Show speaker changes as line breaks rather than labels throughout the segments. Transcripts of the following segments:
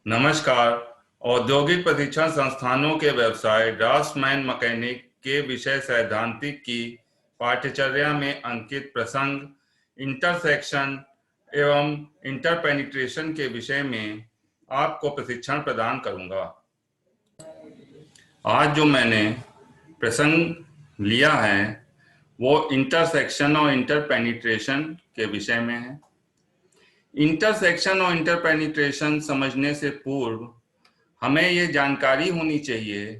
नमस्कार। औद्योगिक प्रशिक्षण संस्थानों के व्यवसाय ड्राफ्ट्समैन मैकेनिक के विषय सैद्धांतिक की पाठ्यचर्या में अंकित प्रसंग इंटरसेक्शन एवं इंटरपेनिट्रेशन के विषय में आपको प्रशिक्षण प्रदान करूंगा। आज जो मैंने प्रसंग लिया है वो इंटरसेक्शन और इंटरपेनिट्रेशन के विषय में है। इंटरसेक्शन और इंटरपेनिट्रेशन समझने से पूर्व हमें ये जानकारी होनी चाहिए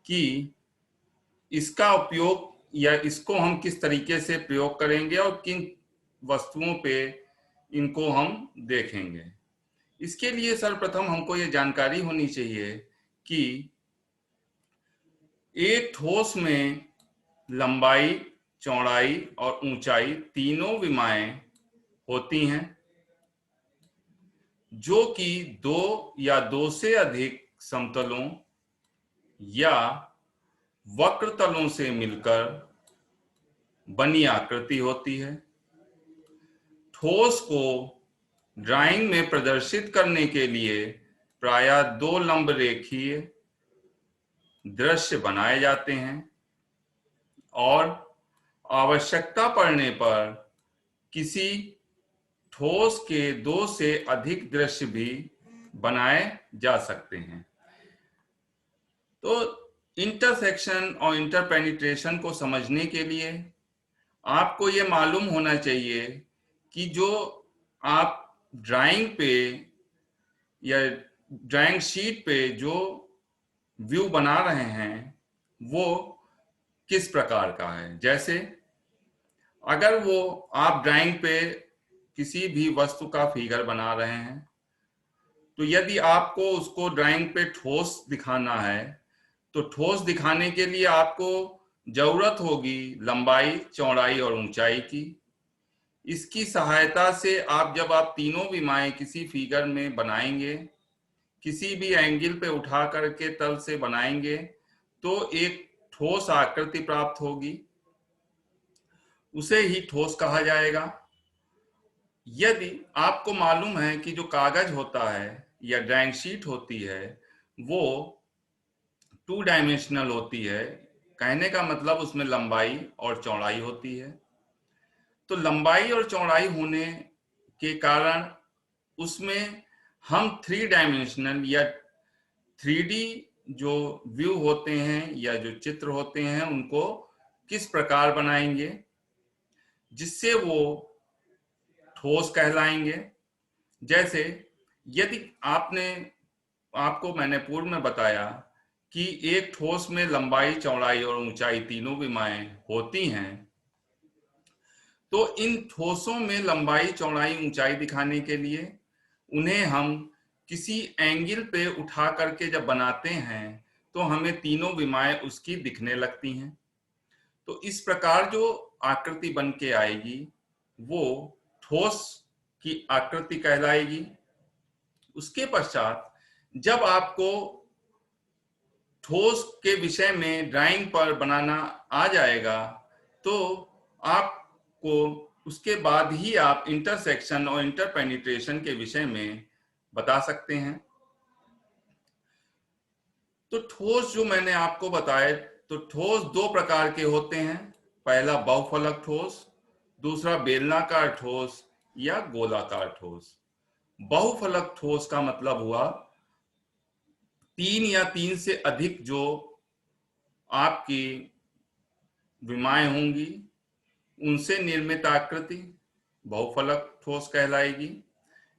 कि इसका उपयोग या इसको हम किस तरीके से प्रयोग करेंगे और किन वस्तुओं पे इनको हम देखेंगे। इसके लिए सर्वप्रथम हमको ये जानकारी होनी चाहिए कि एक ठोस में लंबाई, चौड़ाई और ऊंचाई तीनों विमाएं होती हैं जो कि दो या दो से अधिक समतलों या वक्र तलों से मिलकर बनी आकृति होती है। ठोस को ड्राइंग में प्रदर्शित करने के लिए प्रायः दो लंब रेखीय दृश्य बनाए जाते हैं और आवश्यकता पड़ने पर किसी ठोस के दो से अधिक दृश्य भी बनाए जा सकते हैं। तो इंटरसेक्शन और इंटरपेनिट्रेशन को समझने के लिए आपको ये मालूम होना चाहिए कि जो आप ड्राइंग पे या ड्राइंग शीट पे जो व्यू बना रहे हैं वो किस प्रकार का है। जैसे अगर वो आप ड्राइंग पे किसी भी वस्तु का फिगर बना रहे हैं तो यदि आपको उसको ड्राइंग पे ठोस दिखाना है तो ठोस दिखाने के लिए आपको जरूरत होगी लंबाई, चौड़ाई और ऊंचाई की। इसकी सहायता से जब आप तीनों विमाएं किसी फिगर में बनाएंगे, किसी भी एंगल पे उठा करके तल से बनाएंगे तो एक ठोस आकृति प्राप्त होगी, उसे ही ठोस कहा जाएगा। यदि आपको मालूम है कि जो कागज होता है या ड्राइंग शीट होती है वो 2 डायमेंशनल होती है, कहने का मतलब उसमें लंबाई और चौड़ाई होती है। तो लंबाई और चौड़ाई होने के कारण उसमें हम 3 डायमेंशनल या 3D जो व्यू होते हैं या जो चित्र होते हैं उनको किस प्रकार बनाएंगे जिससे वो ठोस कहलाएंगे। जैसे यदि आपको मैंने पूर्व में बताया कि एक ठोस में लंबाई, चौड़ाई और ऊंचाई तीनों विमाएं होती हैं, तो इन ठोसों में लंबाई, चौड़ाई, ऊंचाई दिखाने के लिए उन्हें हम किसी एंगल पे उठा करके जब बनाते हैं तो हमें तीनों विमाएं उसकी दिखने लगती हैं। तो इस प्रकार जो आकृति बन के आएगी वो ठोस की आकृति कहलाएगी। उसके पश्चात जब आपको ठोस के विषय में ड्राइंग पर बनाना आ जाएगा तो आपको उसके बाद ही आप इंटरसेक्शन और इंटरपेनिट्रेशन के विषय में बता सकते हैं। तो ठोस जो मैंने आपको बताए तो ठोस दो प्रकार के होते हैं। पहला बहुफलक ठोस, दूसरा बेलनाकार ठोस या गोलाकार ठोस। बहुफलक ठोस का मतलब हुआ 3 या 3 से अधिक जो आपकी विमाएं होंगी उनसे निर्मित आकृति बहुफलक ठोस कहलाएगी।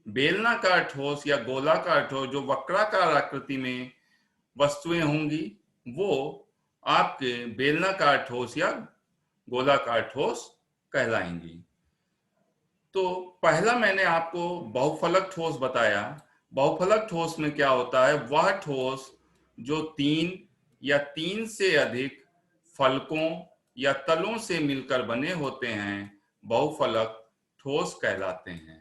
बेलनाकार ठोस या गोलाकार ठोस जो वक्राकार आकृति में वस्तुएं होंगी वो आपके बेलनाकार ठोस या गोलाकार ठोस कहलाएंगी। तो पहला मैंने आपको बहुफलक ठोस बताया। बहुफलक ठोस में क्या होता है, वह ठोस जो 3 या 3 से अधिक फलकों या तलों से मिलकर बने होते हैं बहुफलक ठोस कहलाते हैं।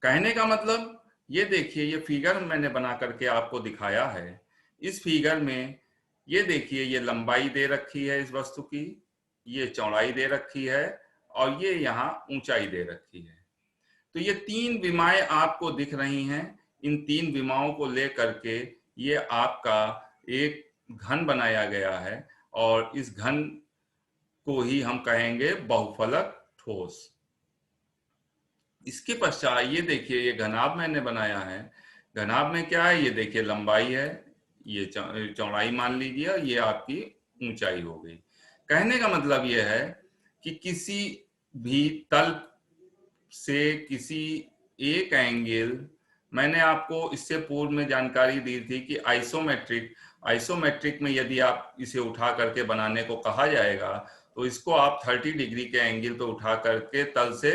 कहने का मतलब ये देखिए, ये फिगर मैंने बना करके आपको दिखाया है। इस फिगर में ये देखिए, ये लंबाई दे रखी है इस वस्तु की, ये चौड़ाई दे रखी है और ये यहाँ ऊंचाई दे रखी है। तो ये 3 विमाएं आपको दिख रही हैं। इन 3 विमाओं को लेकर के ये आपका एक घन बनाया गया है और इस घन को ही हम कहेंगे बहुफलक ठोस। इसके पश्चात ये देखिए, ये घनाभ मैंने बनाया है। घनाभ में क्या है, ये देखिए लंबाई है, ये चौड़ाई मान लीजिए, ये आपकी ऊंचाई हो गई। कहने का मतलब ये है कि किसी भी तल से किसी एक एंगल, मैंने आपको इससे पूर्व में जानकारी दी थी कि आइसोमेट्रिक में यदि आप इसे उठा करके बनाने को कहा जाएगा तो इसको आप 30 डिग्री के एंगल पे उठा करके तल से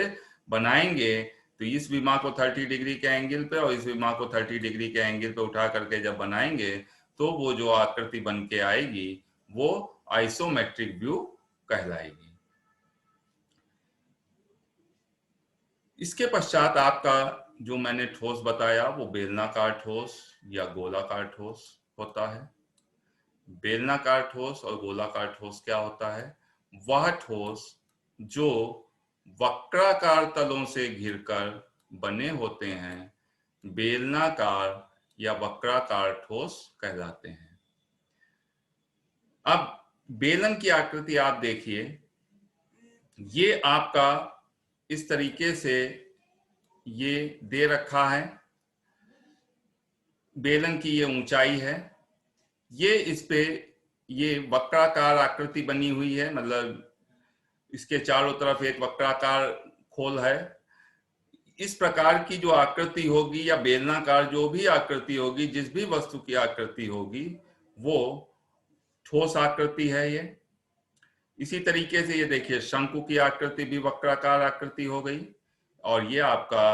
बनाएंगे। तो इस विमा को 30 डिग्री के एंगल पे और इस विमा को 30 डिग्री के एंगल पे उठा करके जब बनाएंगे तो वो जो आकृति बन के आएगी वो आइसोमेट्रिक व्यू कहलाएगी। इसके पश्चात आपका जो मैंने ठोस बताया वो बेलनाकार ठोस या गोलाकार ठोस होता है। बेलनाकार ठोस और गोलाकार ठोस क्या होता है? वह ठोस जो वक्राकार तलों से घिरकर बने होते हैं बेलनाकार या वक्राकार ठोस कहलाते हैं। अब बेलन की आकृति आप देखिए, ये आपका इस तरीके से ये दे रखा है। बेलन की ये ऊंचाई है, ये इस पे ये वक्राकार आकृति बनी हुई है, मतलब इसके चारों तरफ एक वक्राकार खोल है। इस प्रकार की जो आकृति होगी या बेलनाकार जो भी आकृति होगी, जिस भी वस्तु की आकृति होगी वो ठोस आकृति है ये। इसी तरीके से ये देखिए शंकु की आकृति भी वक्राकार आकृति हो गई और ये आपका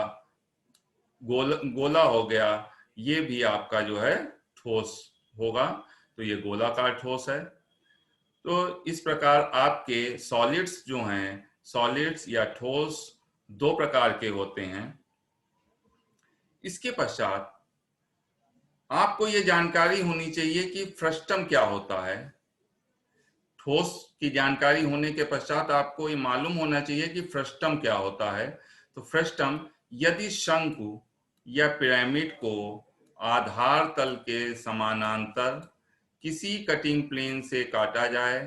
गोला हो गया, ये भी आपका जो है ठोस होगा, तो ये गोलाकार ठोस है। तो इस प्रकार आपके सॉलिड्स जो हैं, सॉलिड्स या ठोस दो प्रकार के होते हैं। इसके पश्चात आपको ये जानकारी होनी चाहिए कि फ्रस्टम क्या होता है। ठोस की जानकारी होने के पश्चात आपको ये मालूम होना चाहिए कि फ्रस्टम क्या होता है। तो फ्रस्टम, यदि शंकु या पिरामिड को आधार तल के समानांतर किसी कटिंग प्लेन से काटा जाए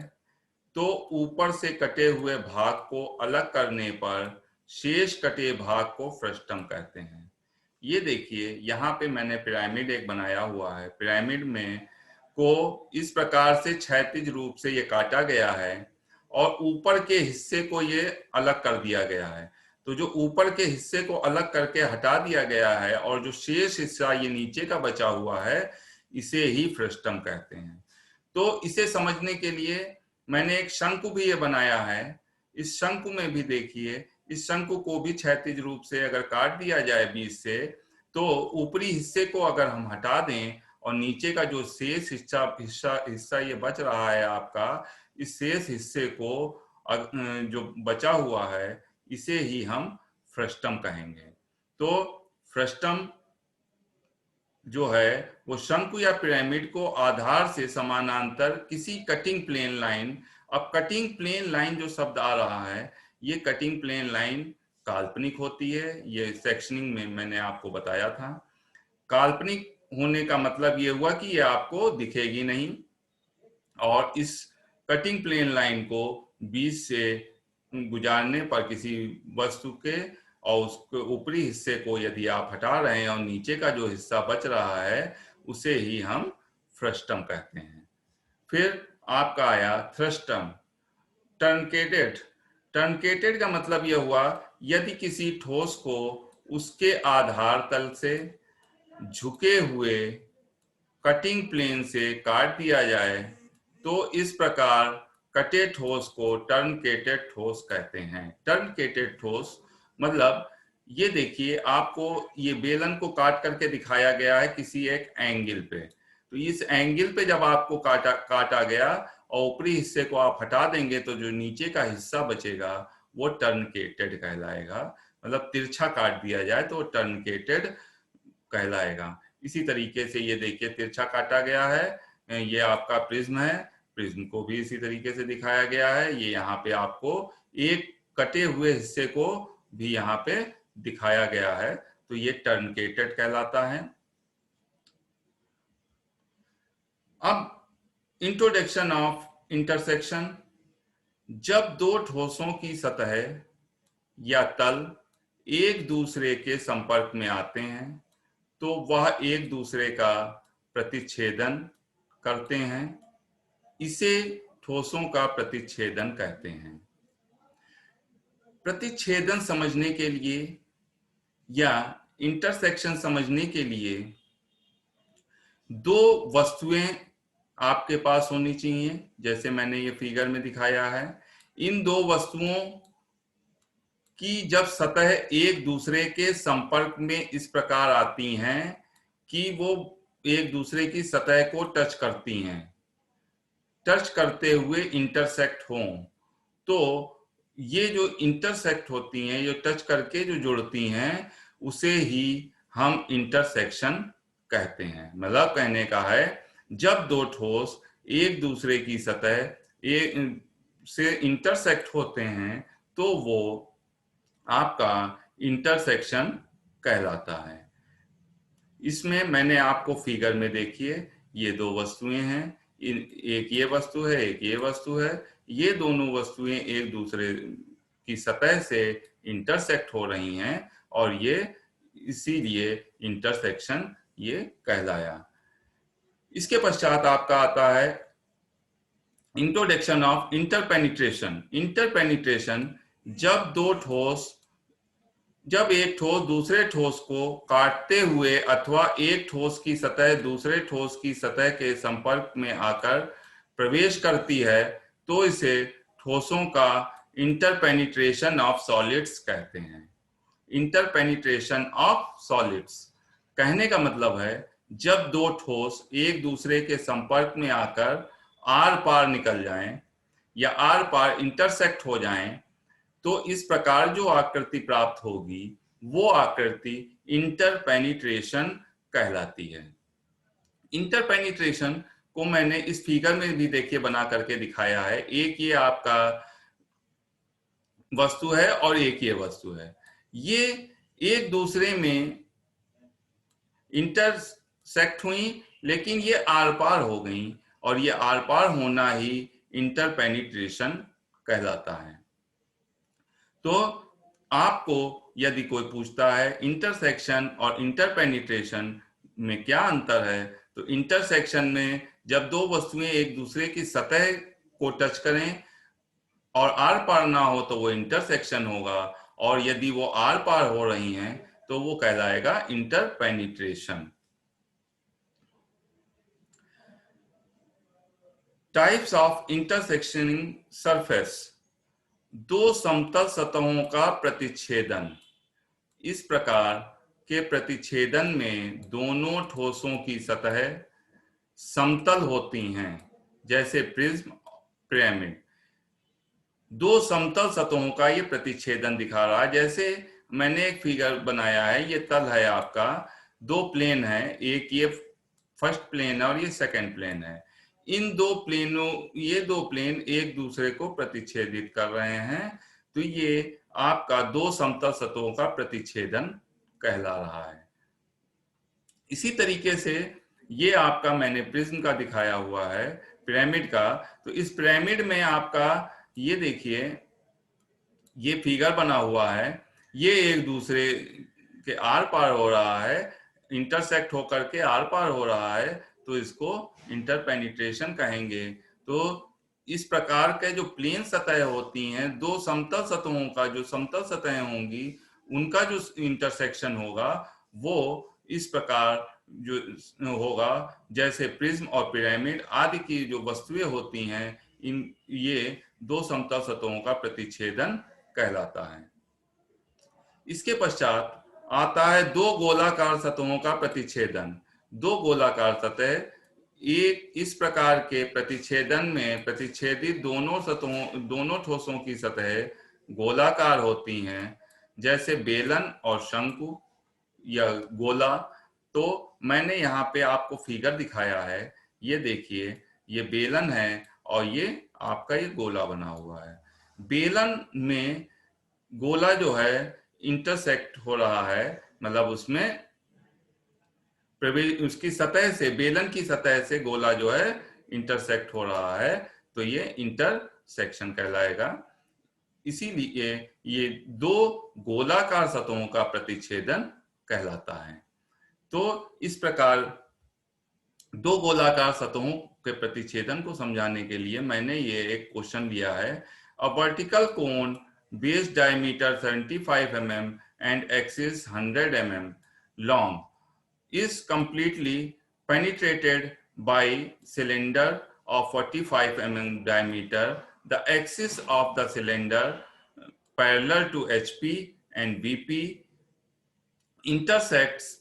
तो ऊपर से कटे हुए भाग को अलग करने पर शेष कटे भाग को फ्रस्टम कहते हैं। ये देखिए यहाँ पे मैंने पिरामिड एक बनाया हुआ है। पिरामिड में को इस प्रकार से क्षैतिज रूप से ये काटा गया है और ऊपर के हिस्से को ये अलग कर दिया गया है। तो जो ऊपर के हिस्से को अलग करके हटा दिया गया है और जो शेष हिस्सा ये नीचे का बचा हुआ है, इसे ही फ्रस्टम कहते हैं। तो इसे समझने के लिए मैंने एक शंकु भी ये बनाया है। इस शंकु में भी देखिए, इस शंकु को भी क्षैतिज रूप से अगर काट दिया जाए बीच से, तो ऊपरी हिस्से को अगर हम हटा दें और नीचे का जो शेष हिस्सा ये बच रहा है आपका, इस शेष हिस्से को जो बचा हुआ है इसे ही हम फ्रस्टम कहेंगे। तो फ्रस्टम जो है वो शंकु या पिरामिड को आधार से समानांतर किसी कटिंग प्लेन लाइन, अब कटिंग प्लेन लाइन जो शब्द आ रहा है, ये कटिंग प्लेन लाइन काल्पनिक होती है। ये सेक्शनिंग में मैंने आपको बताया था। काल्पनिक होने का मतलब ये हुआ कि ये आपको दिखेगी नहीं और इस कटिंग प्लेन लाइन को बीच से गुजारने पर किसी वस्तु के और उसके ऊपरी हिस्से को यदि आप हटा रहे हैं और नीचे का जो हिस्सा बच रहा है उसे ही हम फ्रस्टम कहते हैं। फिर आपका आया थ्रस्टम, टर्नकेटेड। टर्नकेटेड का मतलब यह हुआ यदि किसी ठोस को उसके आधार तल से झुके हुए कटिंग प्लेन से काट दिया जाए तो इस प्रकार कटे ठोस को टर्नकेटेड ठोस कहते हैं। टर्नकेटेड ठोस मतलब ये देखिए, आपको ये बेलन को काट करके दिखाया गया है किसी एक एंगल पे, तो इस एंगल पे जब आपको काटा गया और ऊपरी हिस्से को आप हटा देंगे तो जो नीचे का हिस्सा बचेगा वो टर्नकेटेड कहलाएगा। मतलब तिरछा काट दिया जाए तो टर्नकेटेड कहलाएगा। इसी तरीके से ये देखिए तिरछा काटा गया है, ये आपका प्रिज्म है, प्रिज्म को भी इसी तरीके से दिखाया गया है। ये यहाँ पे आपको एक कटे हुए हिस्से को भी यहाँ पे दिखाया गया है। तो ये टर्नकेटेड कहलाता है। अब इंट्रोडक्शन ऑफ इंटरसेक्शन। जब दो ठोसों की सतह या तल एक दूसरे के संपर्क में आते हैं तो वह एक दूसरे का प्रतिच्छेदन करते हैं, इसे ठोसों का प्रतिच्छेदन कहते हैं। प्रतिच्छेदन समझने के लिए या इंटरसेक्शन समझने के लिए दो वस्तुएं आपके पास होनी चाहिए, जैसे मैंने ये फिगर में दिखाया है। इन दो वस्तुओं की जब सतह एक दूसरे के संपर्क में इस प्रकार आती हैं कि वो एक दूसरे की सतह को टच करती हैं, टच करते हुए इंटरसेक्ट हों, तो ये जो इंटरसेक्ट होती हैं, जो टच करके जो जुड़ती हैं, उसे ही हम इंटरसेक्शन कहते हैं। मतलब कहने का है, जब दो ठोस एक दूसरे की सतह से इंटरसेक्ट होते हैं तो वो आपका इंटरसेक्शन कहलाता है। इसमें मैंने आपको फिगर में देखिए, ये दो वस्तुएं हैं, एक ये वस्तु है, एक ये वस्तु है। ये दोनों वस्तुएं एक दूसरे की सतह से इंटरसेक्ट हो रही हैं और ये इसीलिए इंटरसेक्शन ये कहलाया। इसके पश्चात आपका आता है इंट्रोडक्शन ऑफ इंटरपेनिट्रेशन। इंटरपेनिट्रेशन जब एक ठोस दूसरे ठोस को काटते हुए अथवा एक ठोस की सतह दूसरे ठोस की सतह के संपर्क में आकर प्रवेश करती है तो इसे ठोसों का इंटरपेनिट्रेशन ऑफ सॉलिड्स कहते हैं। इंटरपेनिट्रेशन ऑफ सॉलिड्स कहने का मतलब है, जब दो ठोस एक दूसरे के संपर्क में आकर आर पार निकल जाएं या आर पार इंटरसेक्ट हो जाएं, तो इस प्रकार जो आकृति प्राप्त होगी वो आकृति इंटरपेनिट्रेशन कहलाती है। इंटरपेनिट्रेशन को मैंने इस फिगर में भी देखिए बना करके दिखाया है। एक ये आपका वस्तु है और एक ये वस्तु है, ये एक दूसरे में इंटरसेक्ट हुई लेकिन ये आर पार हो गई, और ये आर पार होना ही इंटरपेनिट्रेशन कहलाता है। तो आपको यदि कोई पूछता है इंटरसेक्शन और इंटरपेनिट्रेशन में क्या अंतर है, तो इंटरसेक्शन में जब दो वस्तुएं एक दूसरे की सतह को टच करें और आर पार ना हो तो वो इंटरसेक्शन होगा, और यदि वो आर पार हो रही हैं तो वो कहलाएगा interpenetration. Types of intersectioning surface. दो समतल सतहों का प्रतिच्छेदन। इस प्रकार के प्रतिच्छेदन में दोनों ठोसों की सतह समतल होती हैं, जैसे प्रिज्म, पिरामिड। दो समतल सतहों का ये प्रतिच्छेदन दिखा रहा है। जैसे मैंने एक फिगर बनाया है, ये तल है आपका, दो प्लेन है, एक ये फर्स्ट प्लेन है और ये सेकंड प्लेन है। इन दो प्लेनों, ये दो प्लेन एक दूसरे को प्रतिच्छेदित कर रहे हैं, तो ये आपका दो समतल सतहों का प्रतिच्छेदन कहला रहा है। इसी तरीके से ये आपका मैंने प्रिज्म का दिखाया हुआ है, पिरामिड का। तो इस पिरामिड में आपका ये देखिए, ये फिगर बना हुआ है, ये एक दूसरे के आर पार हो रहा है, इंटरसेक्ट होकर के आर पार हो रहा है, तो इसको इंटरपेनिट्रेशन कहेंगे। तो इस प्रकार के जो प्लेन सतह होती हैं, दो समतल सतहों का जो समतल सतहें होंगी उनका जो इंटरसेक्शन होगा वो इस प्रकार जो होगा, जैसे प्रिज्म और पिरामिड आदि की जो वस्तुएं होती हैं, इन ये दो समतल सतहों का प्रतिच्छेदन कहलाता है। इसके पश्चात आता है दो गोलाकार सतहों का प्रतिच्छेदन। दो गोलाकार सतह, एक इस प्रकार के प्रतिच्छेदन में प्रतिच्छेदित दोनों ठोसों की सतह गोलाकार होती हैं, जैसे बेलन और शंकु या गोला। तो मैंने यहाँ पे आपको फिगर दिखाया है, ये देखिए, ये बेलन है और ये आपका ये गोला बना हुआ है। बेलन में गोला जो है इंटरसेक्ट हो रहा है मतलब उसमें उसकी सतह से, बेलन की सतह से गोला जो है इंटरसेक्ट हो रहा है, तो ये इंटरसेक्शन कहलाएगा। इसीलिए ये दो गोलाकार सतहों का प्रतिच्छेदन कहलाता है। तो इस प्रकार दो गोलाकार सतहों के प्रतिच्छेदन को समझाने के लिए मैंने ये एक क्वेश्चन लिया है। A vertical cone base diameter 75 mm and axis 100 mm long is completely penetrated by cylinder of 45 mm diameter. The axis of the cylinder parallel to HP and VP intersects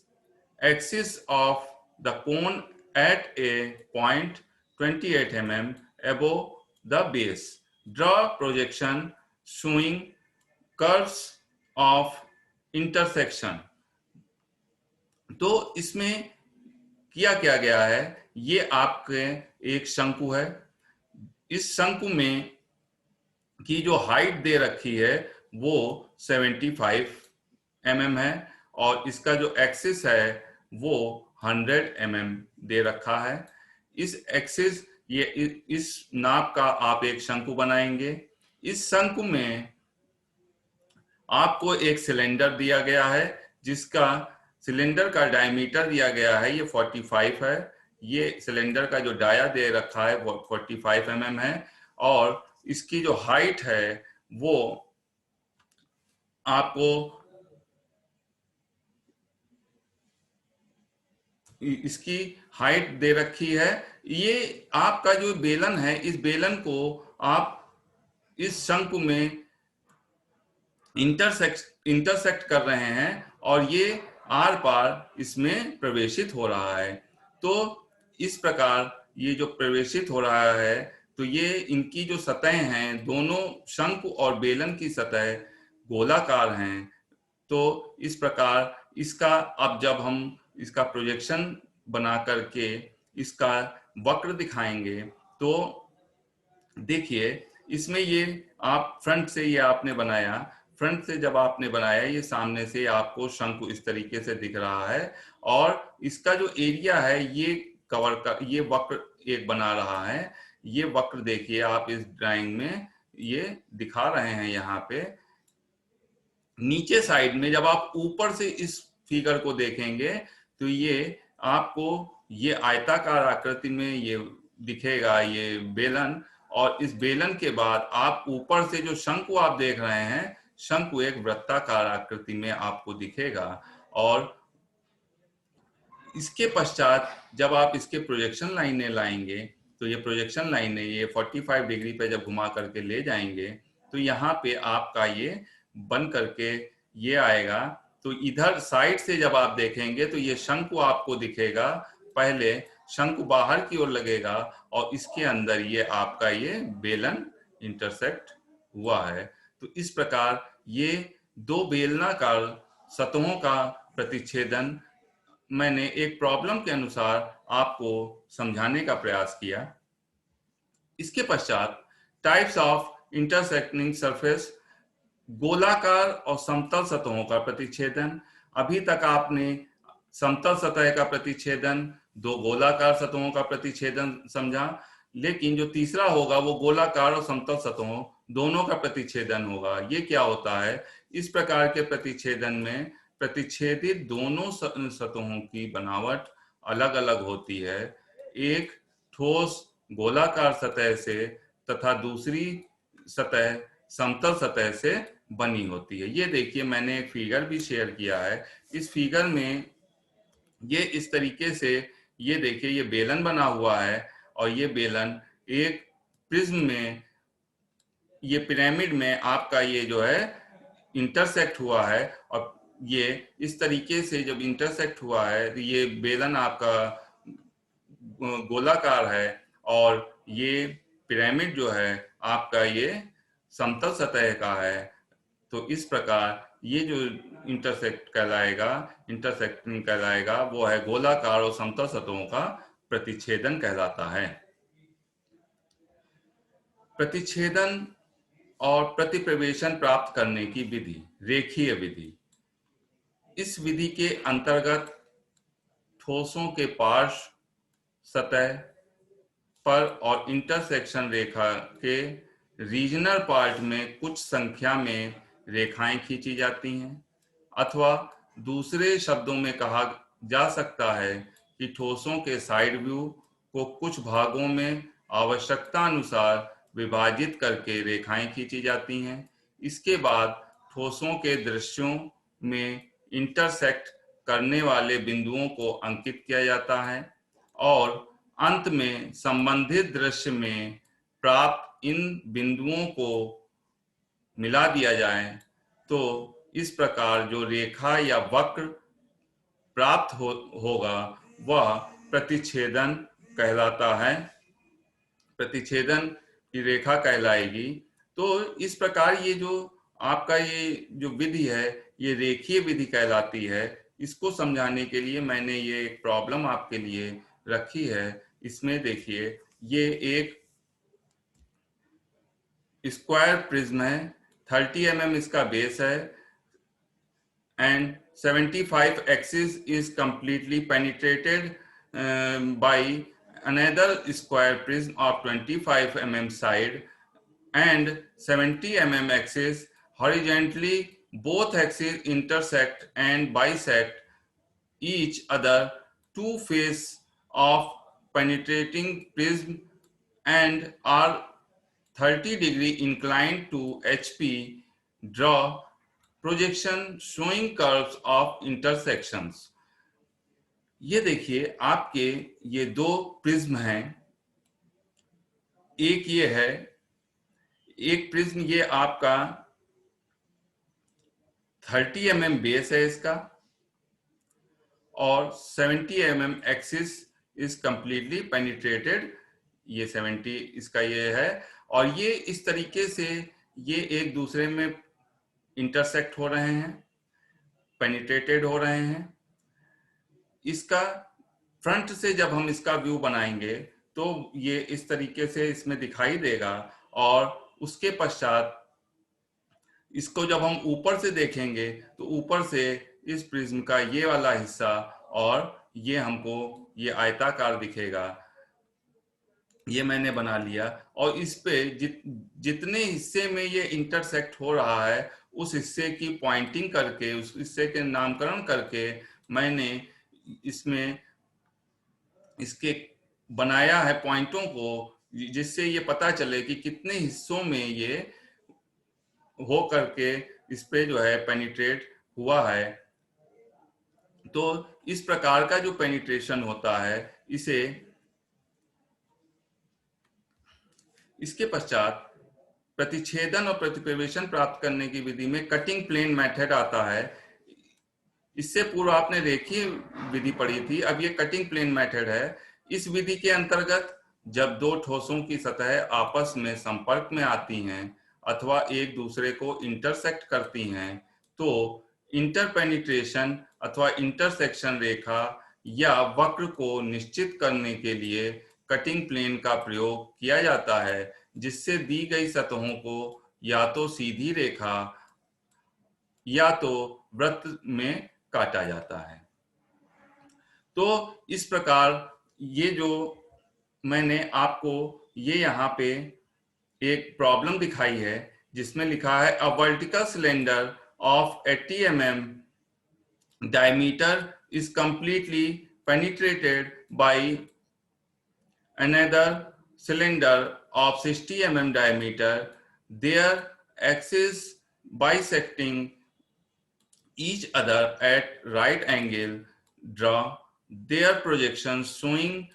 axis of the cone at a point 28 mm above the base. Draw projection showing curves of intersection. तो इसमें किया क्या गया है, ये आपके एक शंकु है। इस शंकु में की जो हाइट दे रखी है वो 75 mm है और इसका जो एक्सिस है वो 100 mm दे रखा है। इस एक्सिस, ये इस नाप का आप एक शंकु बनाएंगे। इस शंकु में आपको एक सिलेंडर दिया गया है जिसका सिलेंडर का डायमीटर दिया गया है ये 45 है। ये सिलेंडर का जो डाया दे रखा है वो 45 mm है और इसकी जो हाइट है वो आपको इसकी हाइट दे रखी है। ये आपका जो बेलन है, इस बेलन को आप इस शंकु में इंटरसेक्ट कर रहे हैं और ये आर पार इसमें प्रवेशित हो रहा है। तो इस प्रकार ये जो प्रवेशित हो रहा है, तो ये इनकी जो सतहें हैं, दोनों शंकु और बेलन की सतह गोलाकार हैं। तो इस प्रकार इसका अब जब हम इसका प्रोजेक्शन बना करके इसका वक्र दिखाएंगे तो देखिए, इसमें ये आप फ्रंट से ये आपने बनाया, फ्रंट से जब आपने बनाया ये सामने से आपको शंकु इस तरीके से दिख रहा है और इसका जो एरिया है ये कवर का, ये वक्र एक बना रहा है। ये वक्र देखिए आप इस ड्राइंग में ये दिखा रहे हैं। यहाँ पे नीचे साइड में जब आप ऊपर से इस फिगर को देखेंगे तो ये आपको ये आयताकार आकृति में ये दिखेगा, ये बेलन। और इस बेलन के बाद आप ऊपर से जो शंकु आप देख रहे हैं, शंकु एक वृत्ताकार आकृति में आपको दिखेगा। और इसके पश्चात जब आप इसके प्रोजेक्शन लाइनें लाएंगे तो ये प्रोजेक्शन लाइनें ये 45 डिग्री पे जब घुमा करके ले जाएंगे तो यहाँ पे आपका ये बन करके ये आएगा। तो इधर साइड से जब आप देखेंगे तो ये शंकु आपको दिखेगा। पहले शंकु बाहर की ओर लगेगा और इसके अंदर ये आपका ये बेलन इंटरसेक्ट हुआ है। तो इस प्रकार ये दो बेलनाकार सतहों का प्रतिच्छेदन मैंने एक प्रॉब्लम के अनुसार आपको समझाने का प्रयास किया। इसके पश्चात टाइप्स ऑफ इंटरसेक्टिंग सरफेस, गोलाकार और समतल सतहों का प्रतिच्छेदन। अभी तक आपने समतल सतह का प्रतिच्छेदन, दो गोलाकार सतहों का प्रतिच्छेदन समझा, लेकिन जो तीसरा होगा वो गोलाकार और समतल सतहों दोनों का प्रतिच्छेदन होगा। ये क्या होता है, इस प्रकार के प्रतिच्छेदन में प्रतिच्छेदित दोनों सतहों की बनावट अलग अलग होती है। एक ठोस गोलाकार सतह से तथा दूसरी सतह समतल सतह से बनी होती है। ये देखिए मैंने एक फिगर भी शेयर किया है। इस फिगर में ये इस तरीके से ये देखिए ये बेलन बना हुआ है और ये बेलन एक प्रिज्म में, ये पिरामिड में आपका ये जो है इंटरसेक्ट हुआ है। और ये इस तरीके से जब इंटरसेक्ट हुआ है तो ये बेलन आपका गोलाकार है और ये पिरामिड जो है आपका ये समतल सतह का है। तो इस प्रकार ये जो इंटरसेक्टिंग कहलाएगा वो है गोलाकार और समतल सतहों का प्रतिच्छेदन कहलाता है। प्रतिच्छेदन और प्रतिप्रवेशन प्राप्त करने की विधि, रेखीय विधि। इस विधि के अंतर्गत ठोसों के पार्श्व, सतह पर और इंटरसेक्शन रेखा के रीजनल पार्ट में कुछ संख्या में रेखाएं खींची जाती हैं, अथवा दूसरे शब्दों में कहा जा सकता है कि ठोसों के साइड व्यू को कुछ भागों में आवश्यकता अनुसार विभाजित करके रेखाएं खींची जाती हैं। इसके बाद ठोसों के दृश्यों में इंटरसेक्ट करने वाले बिंदुओं को अंकित किया जाता है और अंत में संबंधित दृश्य में प्राप्त इन बिंदुओं को मिला दिया जाए तो इस प्रकार जो रेखा या वक्र प्राप्त होगा वह प्रतिच्छेदन कहलाता है, प्रतिच्छेदन की रेखा कहलाएगी। तो इस प्रकार ये जो आपका ये जो विधि है ये रेखीय विधि कहलाती है। इसको समझाने के लिए मैंने ये एक प्रॉब्लम आपके लिए रखी है। इसमें देखिए ये एक स्क्वायर प्रिज्म है, 30 mm इसका बेस है and 75 axis is completely penetrated by another square prism of 25 mm side and 70 mm axis horizontally. Both axes intersect and bisect each other. Two faces of penetrating prism and are 30-degree inclined to HP. Draw projection showing curves of intersections. ये देखिए आपके ये दो prism हैं, एक ये है, एक प्रिज्म ये आपका 30 mm बेस है इसका और 70 mm axis is completely penetrated. ये 70 इसका ये है और ये इस तरीके से ये एक दूसरे में इंटरसेक्ट हो रहे हैं, पेनिट्रेटेड हो रहे हैं। इसका फ्रंट से जब हम इसका व्यू बनाएंगे तो ये इस तरीके से इसमें दिखाई देगा और उसके पश्चात इसको जब हम ऊपर से देखेंगे तो ऊपर से इस प्रिज्म का ये वाला हिस्सा और ये हमको ये आयताकार दिखेगा। ये मैंने बना लिया और इस पे जितने हिस्से में ये इंटरसेक्ट हो रहा है उस हिस्से की पॉइंटिंग करके, उस हिस्से के नामकरण करके मैंने इसमें इसके बनाया है पॉइंटों को, जिससे ये पता चले कि कितने हिस्सों में ये हो करके इस पे जो है पेनिट्रेट हुआ है। तो इस प्रकार का जो पेनिट्रेशन होता है इसे, इसके पश्चात प्रतिच्छेदन और प्रतिप्रवेशन प्राप्त करने की विधि में कटिंग प्लेन मेथड आता है। इससे पूर्व आपने रेखीय विधि पढ़ी थी, अब ये कटिंग प्लेन मेथड है। इस विधि के अंतर्गत जब दो ठोसों की सतह आपस में संपर्क में आती हैं अथवा एक दूसरे को इंटरसेक्ट करती हैं तो इंटरपेनिट्रेशन अथवा इंटरसेक्शन रेखा या वक्र को निश्चित करने के लिए कटिंग प्लेन का प्रयोग किया जाता है, जिससे दी गई सतहों को या तो सीधी रेखा या तो वृत्त में काटा जाता है। तो इस प्रकार ये जो मैंने आपको ये यहाँ पे एक प्रॉब्लम दिखाई है जिसमें लिखा है a vertical cylinder of 80 mm diameter is completely penetrated by another cylinder of 60 mm diameter, their axes bisecting each other at right angle. Draw their projections showing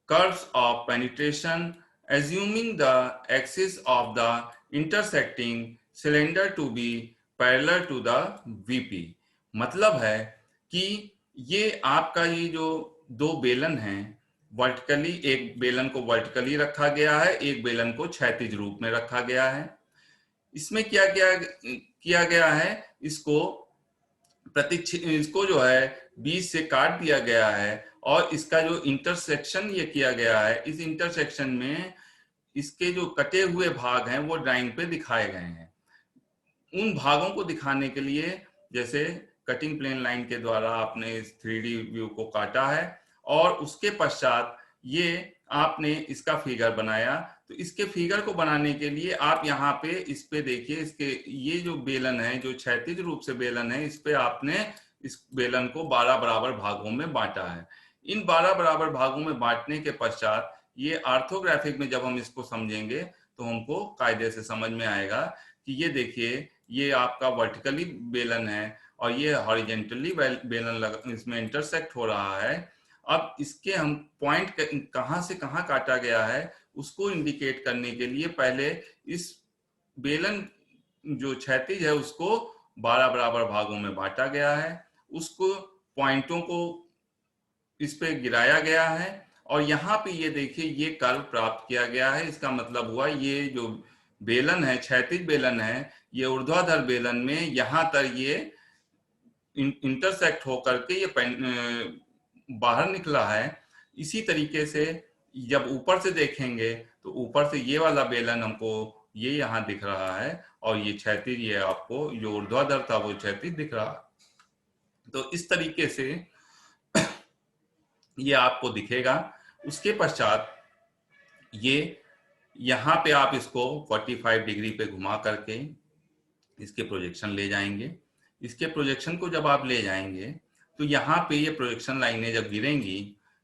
curves of penetration, assuming the axis of the intersecting cylinder to be parallel to the VP. मतलब है कि ये आपका ये जो दो बेलन हैं वर्टिकली, एक बेलन को वर्टिकली रखा गया है, एक बेलन को क्षैतिज रूप में रखा गया है। इसमें क्या किया गया है, इसको जो है बीच से काट दिया गया है और इसका जो इंटरसेक्शन ये किया गया है, इस इंटरसेक्शन में इसके जो कटे हुए भाग हैं वो ड्राइंग पे दिखाए गए हैं। उन भागों को दिखाने के लिए जैसे कटिंग प्लेन लाइन के द्वारा आपने इस 3D व्यू को काटा है और उसके पश्चात ये आपने इसका फिगर बनाया। तो इसके फिगर को बनाने के लिए आप यहाँ पे इस पे देखिए, इसके ये जो बेलन है, जो क्षैतिज रूप से बेलन है, इस पे आपने इस बेलन को 12 बराबर भागों में बांटा है। इन 12 बराबर भागों में बांटने के पश्चात ये ऑर्थोग्राफिक में जब हम इसको समझेंगे तो हमको कायदे से समझ में आएगा कि ये देखिए, ये आपका वर्टिकली बेलन है और ये हॉरिजेंटली बेलन इसमें इंटरसेक्ट हो रहा है। अब इसके हम पॉइंट कहाँ से कहाँ काटा गया है उसको इंडिकेट करने के लिए पहले इस बेलन जो क्षैतिज है उसको 12 बराबर भागों में बांटा गया है, उसको पॉइंटों को इस पे गिराया गया है और यहाँ पे ये देखिए ये कर्व प्राप्त किया गया है। इसका मतलब हुआ ये जो बेलन है, क्षैतिज बेलन है, ये ऊर्ध्वाधर बेलन में यहाँ तक ये इंटरसेक्ट होकर के ये बाहर निकला है। इसी तरीके से जब ऊपर से देखेंगे तो ऊपर से ये वाला बेलन हमको ये यहाँ दिख रहा है और ये क्षैतिज, ये आपको जो ऊर्ध्वाधर था वो क्षैतिज दिख रहा है। तो इस तरीके से ये आपको दिखेगा। उसके पश्चात ये यहाँ पे आप इसको 45 डिग्री पे घुमा करके इसके प्रोजेक्शन ले जाएंगे। इसके प्रोजेक्शन को जब आप ले जाएंगे तो यहाँ पे ये प्रोजेक्शन लाइनें जब गिरेंगी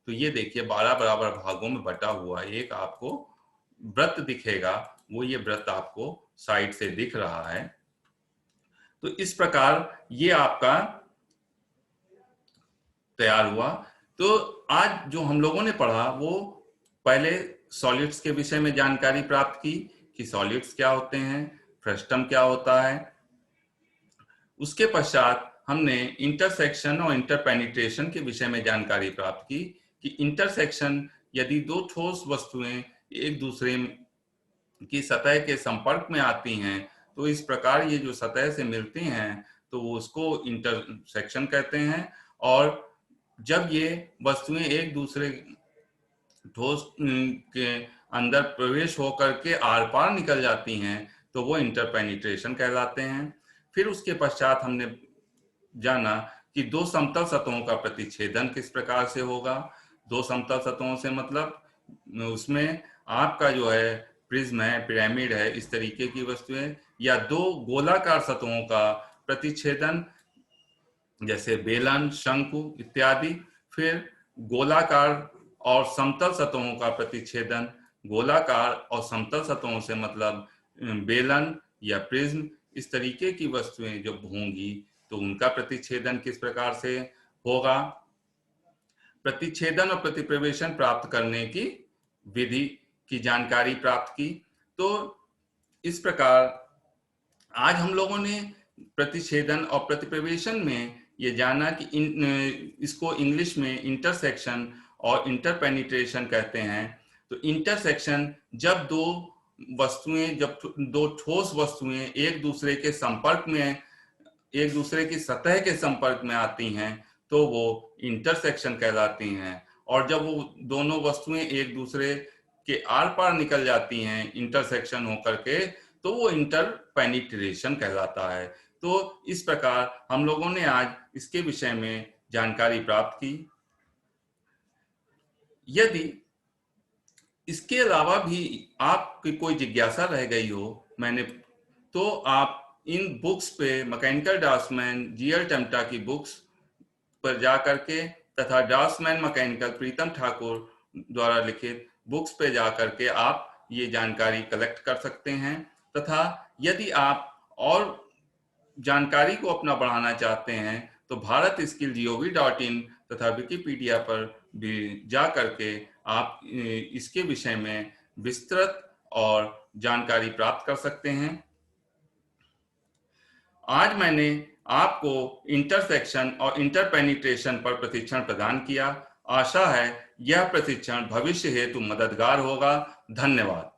तो ये देखिए 12 बराबर भागों में बटा हुआ एक आपको वृत्त दिखेगा। वो ये वृत्त आपको साइड से दिख रहा है। तो इस प्रकार ये आपका तैयार हुआ। तो आज जो हम लोगों ने पढ़ा वो पहले सॉलिड्स के विषय में जानकारी प्राप्त की कि सॉलिड्स क्या होते हैं, फ्रस्टम क्या होता है। उसके पश्चात हमने इंटरसेक्शन और इंटरपेनिट्रेशन के विषय में जानकारी प्राप्त की कि इंटरसेक्शन यदि दो ठोस वस्तुएं एक दूसरे की सतह के संपर्क में आती हैं तो इस प्रकार ये जो सतह से मिलती हैं तो वो उसको इंटरसेक्शन कहते हैं। और जब ये वस्तुएं एक दूसरे ठोस के अंदर प्रवेश होकर के आर पार निकल जाती हैं तो वो इंटरपेनिट्रेशन कहलाते हैं। फिर उसके पश्चात हमने जाना कि दो समतल सतहों का प्रतिच्छेदन किस प्रकार से होगा। दो समतल सतहों से मतलब उसमें आपका जो है प्रिज्म है, पिरामिड है, इस तरीके की वस्तुएं, या दो गोलाकार सतहों का प्रतिच्छेदन जैसे बेलन, शंकु इत्यादि। फिर गोलाकार और समतल सतहों का प्रतिच्छेदन, गोलाकार और समतल सतहों से मतलब बेलन या प्रिज्म, इस तरीके की वस्तुएं जब होंगी तो उनका प्रतिच्छेदन किस प्रकार से होगा। प्रतिच्छेदन और प्रतिप्रवेशन प्राप्त करने की विधि की जानकारी प्राप्त की। तो इस प्रकार आज हम लोगों ने प्रतिच्छेदन और प्रतिप्रवेशन में ये जाना कि इसको इंग्लिश में इंटरसेक्शन और इंटरपेनिट्रेशन कहते हैं। तो इंटरसेक्शन जब दो वस्तुएं, जब दो ठोस वस्तुएं एक दूसरे के संपर्क में, एक दूसरे की सतह के संपर्क में आती हैं तो वो इंटरसेक्शन कहलाती हैं। और जब वो दोनों वस्तुएं एक दूसरे के आर पार निकल जाती हैं इंटरसेक्शन होकर के तो वो इंटरपेनिट्रेशन कहलाता है। तो इस प्रकार हम लोगों ने आज इसके विषय में जानकारी प्राप्त की। यदि इसके अलावा भी आपकी कोई जिज्ञासा रह गई हो तो आप इन बुक्स पे, मैकेनिकल ड्राफ्ट्समैन जीएल टमटा की बुक्स पर जा करके तथा ड्राफ्ट्समैन मैकेनिकल प्रीतम ठाकुर द्वारा लिखित बुक्स पे जा करके आप ये जानकारी कलेक्ट कर सकते हैं। तथा यदि आप और जानकारी को अपना बढ़ाना चाहते हैं तो bharatskillgov.in तथा विकिपीडिया पर भी जा करके आप इसके विषय में विस्तृत और जानकारी प्राप्त कर सकते हैं। आज मैंने आपको इंटरसेक्शन और इंटरपेनिट्रेशन पर प्रशिक्षण प्रदान किया। आशा है यह प्रशिक्षण भविष्य हेतु मददगार होगा। धन्यवाद।